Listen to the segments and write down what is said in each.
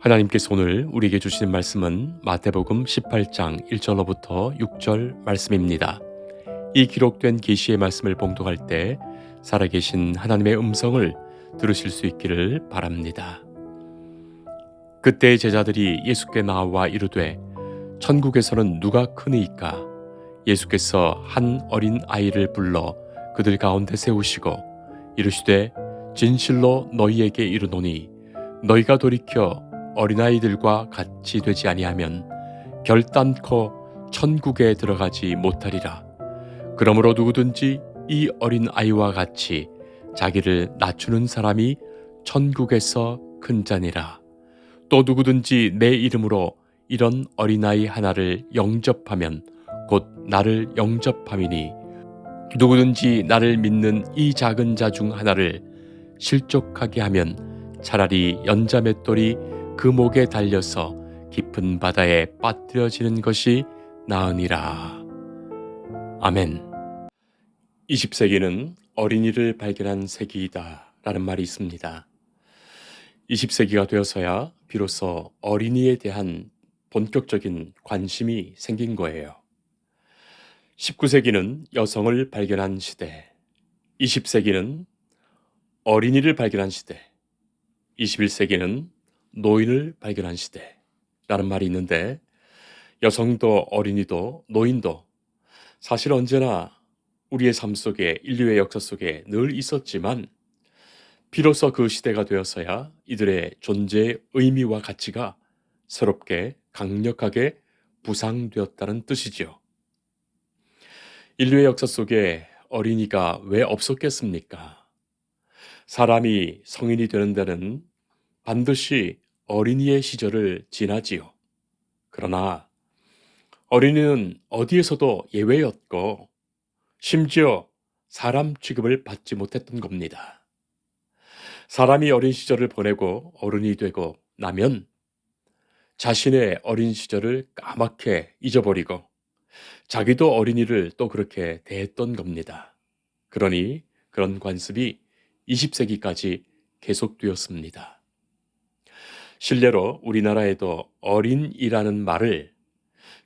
하나님께서 오늘 우리에게 주시는 말씀은 마태복음 18장 1절로부터 6절 말씀입니다. 이 기록된 계시의 말씀을 봉독할 때 살아계신 하나님의 음성을 들으실 수 있기를 바랍니다. 그때 제자들이 예수께 나와 이르되 천국에서는 누가 크니이까? 예수께서 한 어린 아이를 불러 그들 가운데 세우시고 이르시되 진실로 너희에게 이르노니 너희가 돌이켜 어린아이들과 같이 되지 아니하면 결단코 천국에 들어가지 못하리라. 그러므로 누구든지 이 어린 아이와 같이 자기를 낮추는 사람이 천국에서 큰 자니라. 또 누구든지 내 이름으로 이런 어린아이 하나를 영접하면 곧 나를 영접함이니 누구든지 나를 믿는 이 작은 자 중 하나를 실족하게 하면 차라리 연자맷돌이 그 목에 달려서 깊은 바다에 빠뜨려지는 것이 나으니라. 아멘. 20세기는 어린이를 발견한 세기이다 라는 말이 있습니다. 20세기가 되어서야 비로소 어린이에 대한 본격적인 관심이 생긴 거예요. 19세기는 여성을 발견한 시대, 20세기는 어린이를 발견한 시대, 21세기는 노인을 발견한 시대라는 말이 있는데 여성도 어린이도 노인도 사실 언제나 우리의 삶 속에 인류의 역사 속에 늘 있었지만 비로소 그 시대가 되어서야 이들의 존재의 의미와 가치가 새롭게 강력하게 부상되었다는 뜻이지요. 인류의 역사 속에 어린이가 왜 없었겠습니까? 사람이 성인이 되는 데는 반드시 어린이의 시절을 지나지요. 그러나 어린이는 어디에서도 예외였고 심지어 사람 취급을 받지 못했던 겁니다. 사람이 어린 시절을 보내고 어른이 되고 나면 자신의 어린 시절을 까맣게 잊어버리고 자기도 어린이를 또 그렇게 대했던 겁니다. 그러니 그런 관습이 20세기까지 계속되었습니다. 실례로 우리나라에도 어린이라는 말을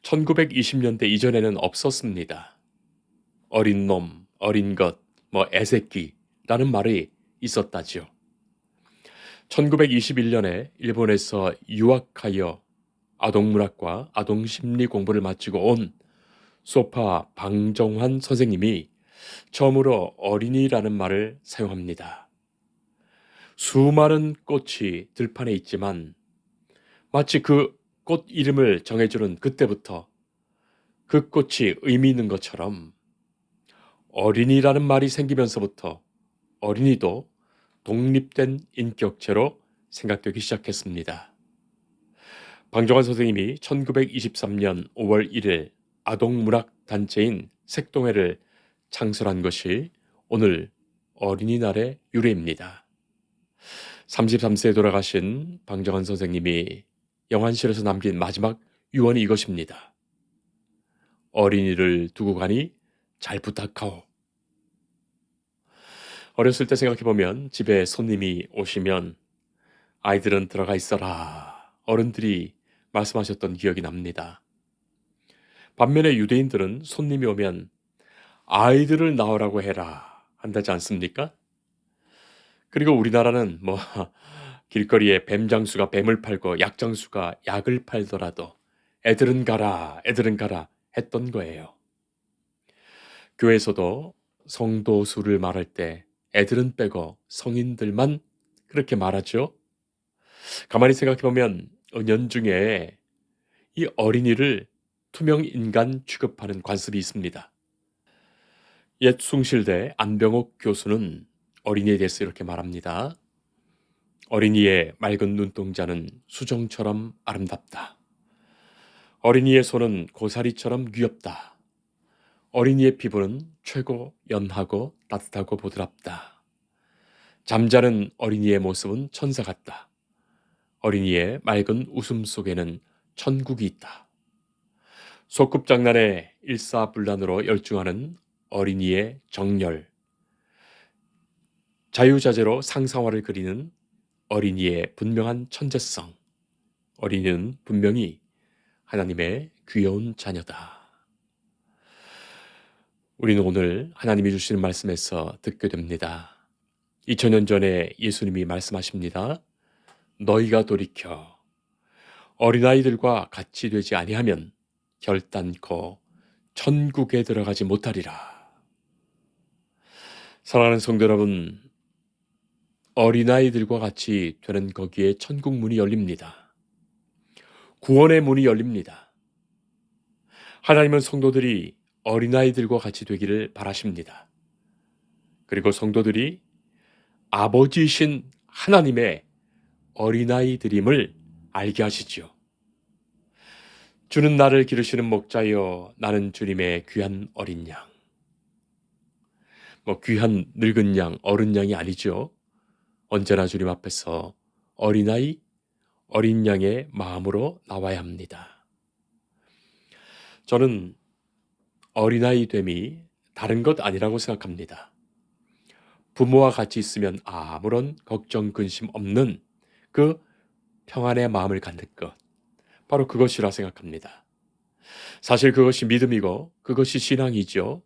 1920년대 이전에는 없었습니다. 어린 놈, 어린 것, 애새끼라는 말이 있었다지요. 1921년에 일본에서 유학하여 아동문학과 아동심리 공부를 마치고 온 소파 방정환 선생님이 처음으로 어린이라는 말을 사용합니다. 수많은 꽃이 들판에 있지만 마치 그 꽃 이름을 정해주는 그때부터 그 꽃이 의미 있는 것처럼 어린이라는 말이 생기면서부터 어린이도 독립된 인격체로 생각되기 시작했습니다. 방정환 선생님이 1923년 5월 1일 아동문학 단체인 색동회를 창설한 것이 오늘 어린이날의 유래입니다. 33세에 돌아가신 방정환 선생님이 영안실에서 남긴 마지막 유언이 이것입니다. 어린이를 두고 가니 잘 부탁하오. 어렸을 때 생각해보면 집에 손님이 오시면 아이들은 들어가 있어라 어른들이 말씀하셨던 기억이 납니다. 반면에 유대인들은 손님이 오면 아이들을 낳으라고 해라 한다지 않습니까? 그리고 우리나라는 길거리에 뱀장수가 뱀을 팔고 약장수가 약을 팔더라도 애들은 가라 했던 거예요. 교회에서도 성도 수를 말할 때 애들은 빼고 성인들만 그렇게 말하죠. 가만히 생각해보면 은연중에 이 어린이를 투명 인간 취급하는 관습이 있습니다. 옛 숭실대 안병옥 교수는 어린이에 대해서 이렇게 말합니다. 어린이의 맑은 눈동자는 수정처럼 아름답다. 어린이의 손은 고사리처럼 귀엽다. 어린이의 피부는 최고 연하고 따뜻하고 부드럽다. 잠자는 어린이의 모습은 천사 같다. 어린이의 맑은 웃음 속에는 천국이 있다. 소꿉장난에 일사불란으로 열중하는 어린이의 정열, 자유자재로 상상화를 그리는 어린이의 분명한 천재성, 어린이는 분명히 하나님의 귀여운 자녀다. 우리는 오늘 하나님이 주시는 말씀에서 듣게 됩니다. 2000년 전에 예수님이 말씀하십니다. 너희가 돌이켜 어린아이들과 같이 되지 아니하면 결단코 천국에 들어가지 못하리라. 사랑하는 성도 여러분, 어린아이들과 같이 되는 거기에 천국 문이 열립니다. 구원의 문이 열립니다. 하나님은 성도들이 어린아이들과 같이 되기를 바라십니다. 그리고 성도들이 아버지이신 하나님의 어린아이들임을 알게 하시지요. 주는 나를 기르시는 목자여 나는 주님의 귀한 어린 양. 귀한 늙은 양, 어른 양이 아니죠. 언제나 주님 앞에서 어린아이, 어린 양의 마음으로 나와야 합니다. 저는 어린아이 됨이 다른 것 아니라고 생각합니다. 부모와 같이 있으면 아무런 걱정, 근심 없는 그 평안의 마음을 갖는 것. 바로 그것이라 생각합니다. 사실 그것이 믿음이고 그것이 신앙이죠.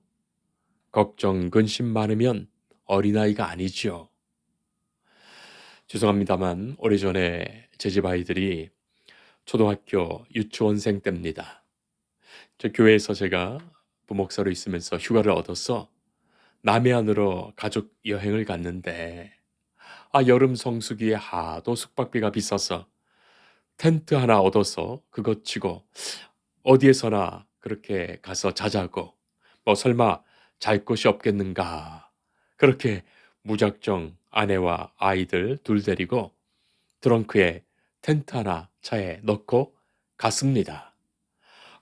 걱정, 근심 많으면 어린아이가 아니죠. 죄송합니다만 오래전에 제 집 아이들이 초등학교 유치원생 때입니다. 저 교회에서 제가 부목사로 있으면서 휴가를 얻어서 남해안으로 가족 여행을 갔는데 여름 성수기에 하도 숙박비가 비싸서 텐트 하나 얻어서 그것 치고 어디에서나 그렇게 가서 자자고 설마 잘 곳이 없겠는가 그렇게 무작정 아내와 아이들 둘 데리고 트렁크에 텐트 하나 차에 넣고 갔습니다.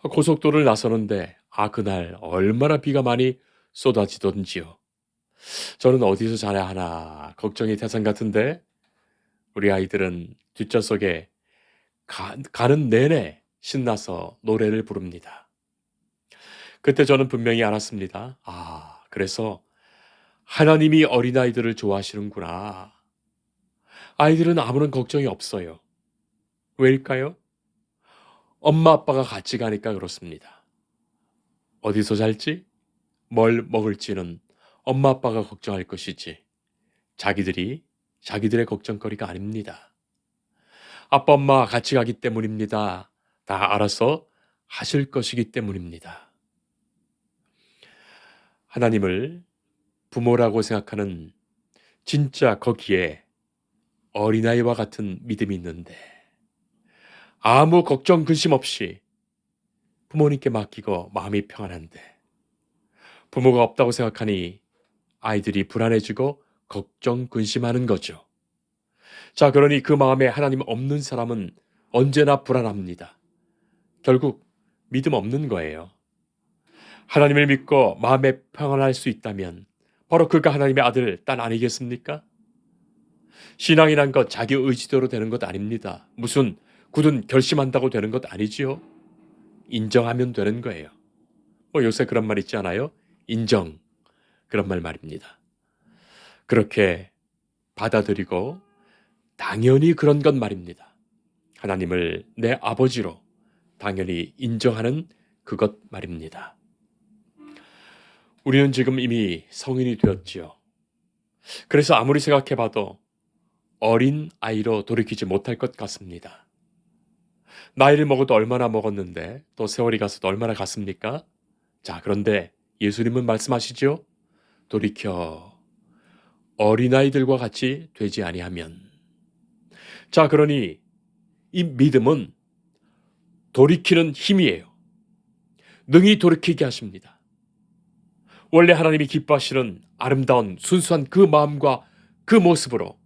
고속도로를 나서는데 그날 얼마나 비가 많이 쏟아지던지요. 저는 어디서 자야 하나 걱정이 태산 같은데 우리 아이들은 뒷좌석에 가는 내내 신나서 노래를 부릅니다. 그때 저는 분명히 알았습니다. 그래서 하나님이 어린아이들을 좋아하시는구나. 아이들은 아무런 걱정이 없어요. 왜일까요? 엄마 아빠가 같이 가니까 그렇습니다. 어디서 잘지? 뭘 먹을지는 엄마 아빠가 걱정할 것이지 자기들의 걱정거리가 아닙니다. 아빠 엄마 같이 가기 때문입니다. 다 알아서 하실 것이기 때문입니다. 하나님을 부모라고 생각하는 진짜 거기에 어린아이와 같은 믿음이 있는데 아무 걱정 근심 없이 부모님께 맡기고 마음이 평안한데 부모가 없다고 생각하니 아이들이 불안해지고 걱정 근심하는 거죠. 자, 그러니 그 마음에 하나님 없는 사람은 언제나 불안합니다. 결국 믿음 없는 거예요. 하나님을 믿고 마음에 평안할 수 있다면 바로 그가 하나님의 아들, 딸 아니겠습니까? 신앙이란 것 자기 의지대로 되는 것 아닙니다. 무슨 굳은 결심한다고 되는 것 아니지요. 인정하면 되는 거예요. 요새 그런 말 있지 않아요? 인정. 그런 말입니다. 그렇게 받아들이고 당연히 그런 것 말입니다. 하나님을 내 아버지로 당연히 인정하는 그것 말입니다. 우리는 지금 이미 성인이 되었지요. 그래서 아무리 생각해봐도 어린 아이로 돌이키지 못할 것 같습니다. 나이를 먹어도 얼마나 먹었는데 또 세월이 가서도 얼마나 갔습니까? 자, 그런데 예수님은 말씀하시죠. 돌이켜 어린아이들과 같이 되지 아니하면. 자, 그러니 이 믿음은 돌이키는 힘이에요. 능히 돌이키게 하십니다. 원래 하나님이 기뻐하시는 아름다운 순수한 그 마음과 그 모습으로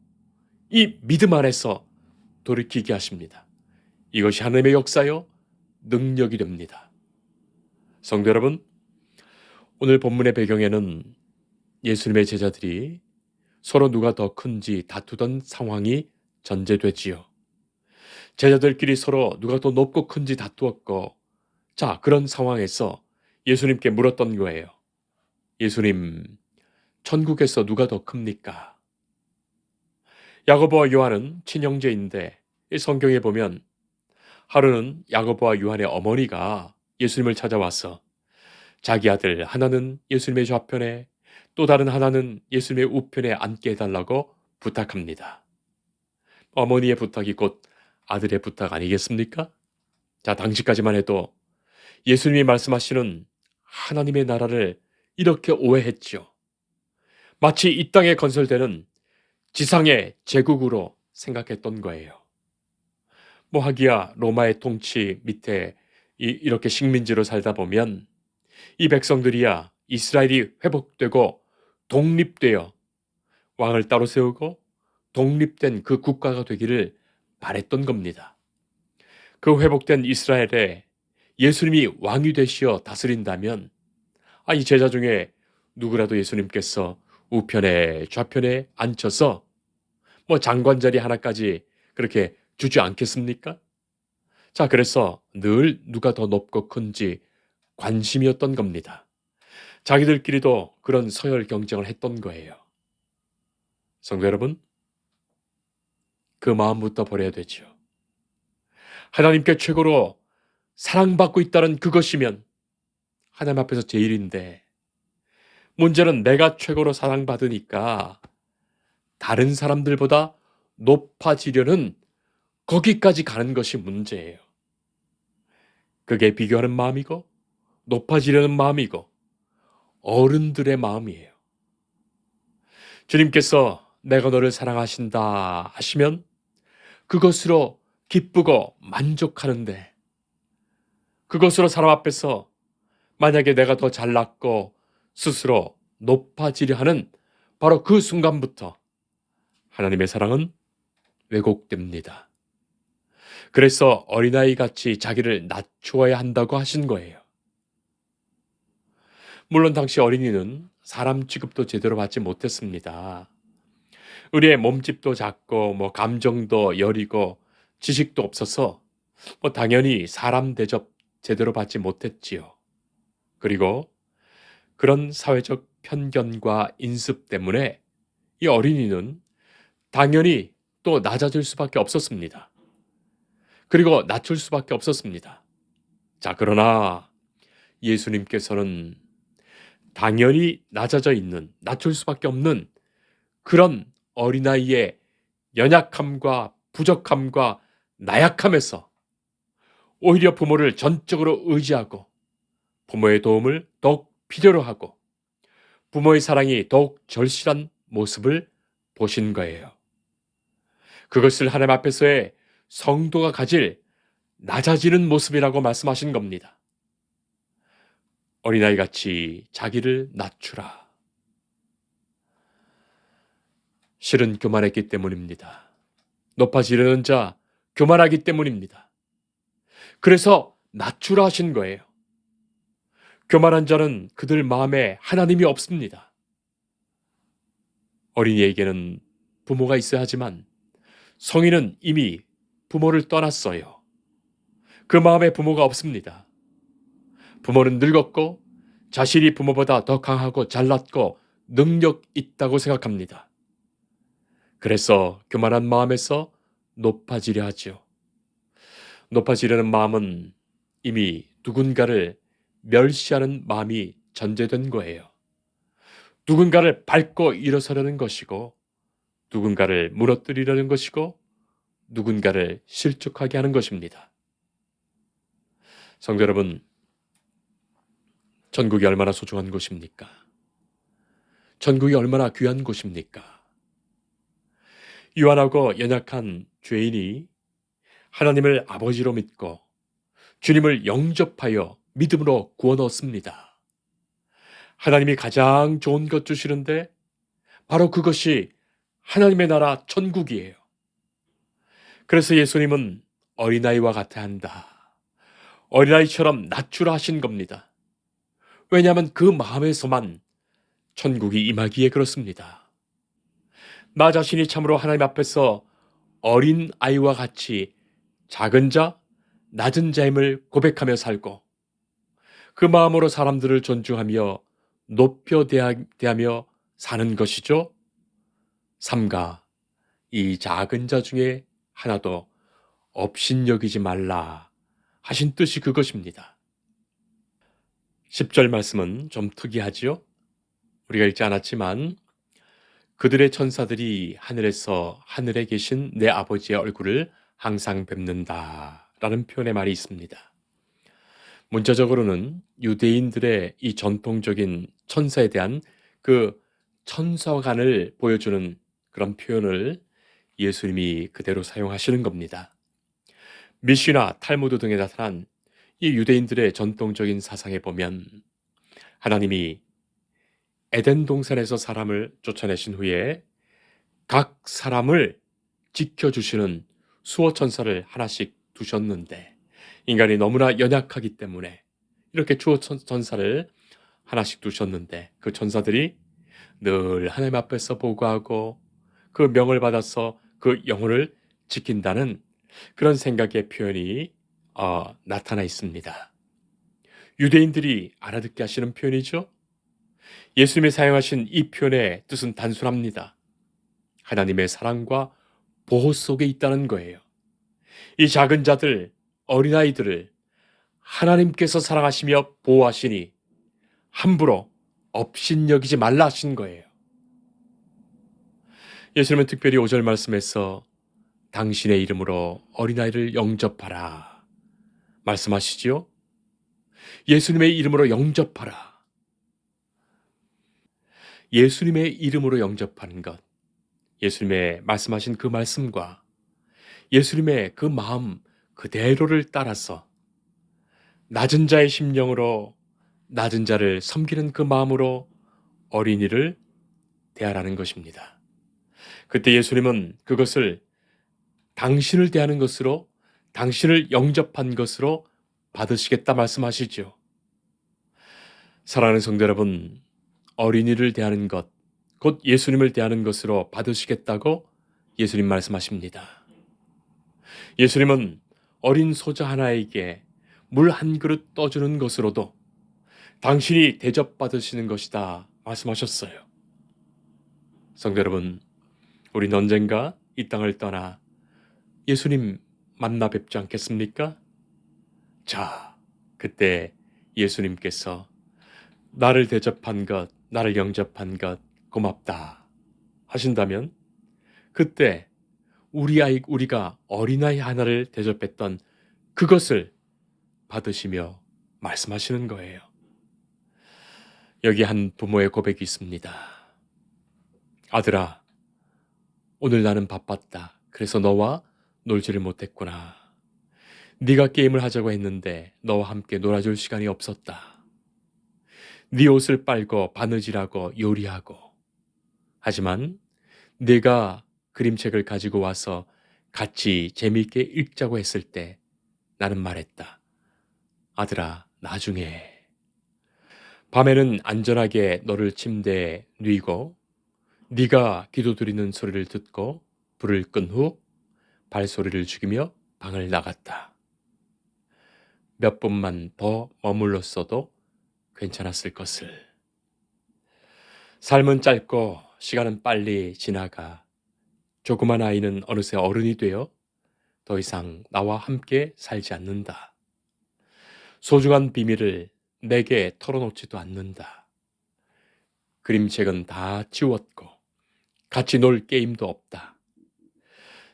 이 믿음 안에서 돌이키게 하십니다. 이것이 하나님의 역사요, 능력이 됩니다. 성도 여러분, 오늘 본문의 배경에는 예수님의 제자들이 서로 누가 더 큰지 다투던 상황이 전제되지요. 제자들끼리 서로 누가 더 높고 큰지 다투었고, 자, 그런 상황에서 예수님께 물었던 거예요. 예수님, 천국에서 누가 더 큽니까? 야고보와 요한은 친형제인데 이 성경에 보면 하루는 야고보와 요한의 어머니가 예수님을 찾아와서 자기 아들 하나는 예수님의 좌편에 또 다른 하나는 예수님의 우편에 앉게 해달라고 부탁합니다. 어머니의 부탁이 곧 아들의 부탁 아니겠습니까? 자, 당시까지만 해도 예수님이 말씀하시는 하나님의 나라를 이렇게 오해했죠. 마치 이 땅에 건설되는 지상의 제국으로 생각했던 거예요. 뭐 하기야 로마의 통치 밑에 이렇게 식민지로 살다 보면 이 백성들이야 이스라엘이 회복되고 독립되어 왕을 따로 세우고 독립된 그 국가가 되기를 바랬던 겁니다. 그 회복된 이스라엘에 예수님이 왕이 되시어 다스린다면 이 제자 중에 누구라도 예수님께서 우편에 좌편에 앉혀서 뭐 장관 자리 하나까지 그렇게 주지 않겠습니까? 자, 그래서 늘 누가 더 높고 큰지 관심이었던 겁니다. 자기들끼리도 그런 서열 경쟁을 했던 거예요. 성도 여러분, 그 마음부터 버려야 되죠. 하나님께 최고로 사랑받고 있다는 그것이면 하나님 앞에서 제일인데, 문제는 내가 최고로 사랑받으니까 다른 사람들보다 높아지려는 거기까지 가는 것이 문제예요. 그게 비교하는 마음이고 높아지려는 마음이고 어른들의 마음이에요. 주님께서 내가 너를 사랑하신다 하시면 그것으로 기쁘고 만족하는데, 그것으로 사람 앞에서 만약에 내가 더 잘났고 스스로 높아지려 하는 바로 그 순간부터 하나님의 사랑은 왜곡됩니다. 그래서 어린아이 같이 자기를 낮추어야 한다고 하신 거예요. 물론 당시 어린이는 사람 취급도 제대로 받지 못했습니다. 우리의 몸집도 작고 감정도 여리고 지식도 없어서 당연히 사람 대접 제대로 받지 못했지요. 그리고 그런 사회적 편견과 인습 때문에 이 어린이는 당연히 또 낮아질 수밖에 없었습니다. 그리고 낮출 수밖에 없었습니다. 자, 그러나 예수님께서는 당연히 낮아져 있는, 낮출 수밖에 없는 그런 어린아이의 연약함과 부족함과 나약함에서 오히려 부모를 전적으로 의지하고 부모의 도움을 더욱 필요로 하고 부모의 사랑이 더욱 절실한 모습을 보신 거예요. 그것을 하나님 앞에서의 성도가 가질 낮아지는 모습이라고 말씀하신 겁니다. 어린아이같이 자기를 낮추라. 실은 교만했기 때문입니다. 높아지려는 자, 교만하기 때문입니다. 그래서 낮추라 하신 거예요. 교만한 자는 그들 마음에 하나님이 없습니다. 어린이에게는 부모가 있어야 하지만 성인은 이미 부모를 떠났어요. 그 마음에 부모가 없습니다. 부모는 늙었고 자신이 부모보다 더 강하고 잘났고 능력 있다고 생각합니다. 그래서 교만한 마음에서 높아지려 하죠. 높아지려는 마음은 이미 누군가를 멸시하는 마음이 전제된 거예요. 누군가를 밟고 일어서려는 것이고, 누군가를 무너뜨리려는 것이고, 누군가를 실족하게 하는 것입니다. 성도 여러분, 천국이 얼마나 소중한 곳입니까? 천국이 얼마나 귀한 곳입니까? 유한하고 연약한 죄인이 하나님을 아버지로 믿고 주님을 영접하여 믿음으로 구원 얻습니다. 하나님이 가장 좋은 것 주시는데 바로 그것이 하나님의 나라 천국이에요. 그래서 예수님은 어린아이와 같아 한다. 어린아이처럼 낮추라 하신 겁니다. 왜냐하면 그 마음에서만 천국이 임하기에 그렇습니다. 나 자신이 참으로 하나님 앞에서 어린아이와 같이 작은 자, 낮은 자임을 고백하며 살고 그 마음으로 사람들을 존중하며 높여 대하며 사는 것이죠. 삼가 이 작은 자 중에 하나도 업신여기지 말라 하신 뜻이 그것입니다. 10절 말씀은 좀 특이하지요? 우리가 읽지 않았지만 그들의 천사들이 하늘에서 하늘에 계신 내 아버지의 얼굴을 항상 뵙는다 라는 표현의 말이 있습니다. 문자적으로는 유대인들의 이 전통적인 천사에 대한 그 천사관을 보여주는 그런 표현을 예수님이 그대로 사용하시는 겁니다. 미시나 탈무드 등에 나타난 이 유대인들의 전통적인 사상에 보면 하나님이 에덴 동산에서 사람을 쫓아내신 후에 각 사람을 지켜주시는 수호 천사를 하나씩 두셨는데 인간이 너무나 연약하기 때문에 이렇게 수호 천사를 하나씩 두셨는데 그 천사들이 늘 하나님 앞에서 보고하고 그 명을 받아서 그 영혼을 지킨다는 그런 생각의 표현이 나타나 있습니다. 유대인들이 알아듣게 하시는 표현이죠. 예수님이 사용하신 이 표현의 뜻은 단순합니다. 하나님의 사랑과 보호 속에 있다는 거예요. 이 작은 자들, 어린아이들을 하나님께서 사랑하시며 보호하시니 함부로 업신여기지 말라 하신 거예요. 예수님은 특별히 5절 말씀에서 당신의 이름으로 어린아이를 영접하라 말씀하시지요. 예수님의 이름으로 영접하라. 예수님의 이름으로 영접하는 것, 예수님의 말씀하신 그 말씀과 예수님의 그 마음 그대로를 따라서 낮은 자의 심령으로 낮은 자를 섬기는 그 마음으로 어린이를 대하라는 것입니다. 그때 예수님은 그것을 당신을 대하는 것으로, 당신을 영접한 것으로 받으시겠다 말씀하시죠. 사랑하는 성도 여러분, 어린이를 대하는 것, 곧 예수님을 대하는 것으로 받으시겠다고 예수님 말씀하십니다. 예수님은 어린 소자 하나에게 물 한 그릇 떠주는 것으로도 당신이 대접받으시는 것이다 말씀하셨어요. 성도 여러분, 우리는 언젠가 이 땅을 떠나 예수님 만나 뵙지 않겠습니까? 자, 그때 예수님께서 나를 대접한 것, 나를 영접한 것 고맙다 하신다면 그때 우리가 어린아이 하나를 대접했던 그것을 받으시며 말씀하시는 거예요. 여기 한 부모의 고백이 있습니다. 아들아, 오늘 나는 바빴다. 그래서 너와 놀지를 못했구나. 네가 게임을 하자고 했는데 너와 함께 놀아줄 시간이 없었다. 네 옷을 빨고 바느질하고 요리하고 하지만 네가 그림책을 가지고 와서 같이 재미있게 읽자고 했을 때 나는 말했다. 아들아, 나중에. 밤에는 안전하게 너를 침대에 누이고 네가 기도드리는 소리를 듣고 불을 끈 후 발소리를 죽이며 방을 나갔다. 몇 분만 더 머물렀어도 괜찮았을 것을. 삶은 짧고 시간은 빨리 지나가 조그만 아이는 어느새 어른이 되어 더 이상 나와 함께 살지 않는다. 소중한 비밀을 내게 털어놓지도 않는다. 그림책은 다 지웠고 같이 놀 게임도 없다.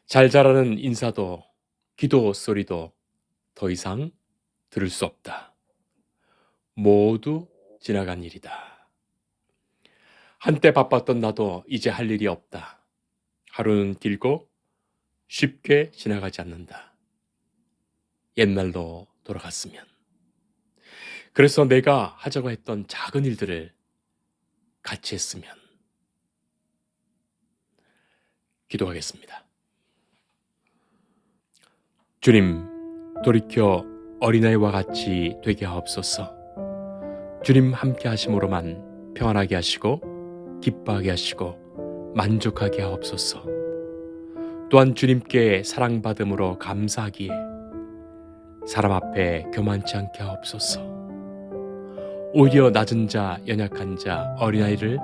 잘 자라는 인사도 기도 소리도 더 이상 들을 수 없다. 모두 지나간 일이다. 한때 바빴던 나도 이제 할 일이 없다. 하루는 길고 쉽게 지나가지 않는다. 옛날로 돌아갔으면. 그래서 내가 하자고 했던 작은 일들을 같이 했으면. 기도하겠습니다. 주님, 돌이켜 어린아이와 같이 되게 하옵소서. 주님 함께 하심으로만 평안하게 하시고 기뻐하게 하시고 만족하게 하옵소서. 또한 주님께 사랑받음으로 감사하기에 사람 앞에 교만치 않게 하옵소서. 오히려 낮은 자, 연약한 자, 어린아이를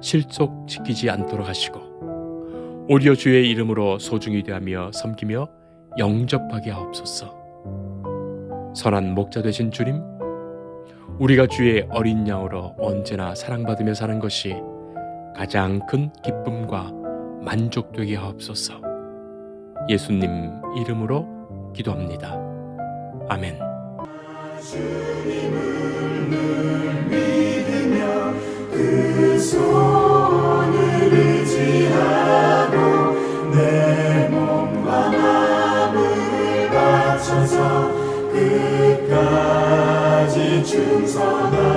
실족시키지 않도록 하시고 오히려 주의 이름으로 소중히 대하며 섬기며 영접하게 하옵소서. 선한 목자 되신 주님, 우리가 주의 어린 양으로 언제나 사랑받으며 사는 것이 가장 큰 기쁨과 만족되게 하옵소서. 예수님 이름으로 기도합니다. 아멘. 주님을 늘 믿으며 그 손을 의지하고 내 몸과 마음을 바쳐서 끝까지 충성하리.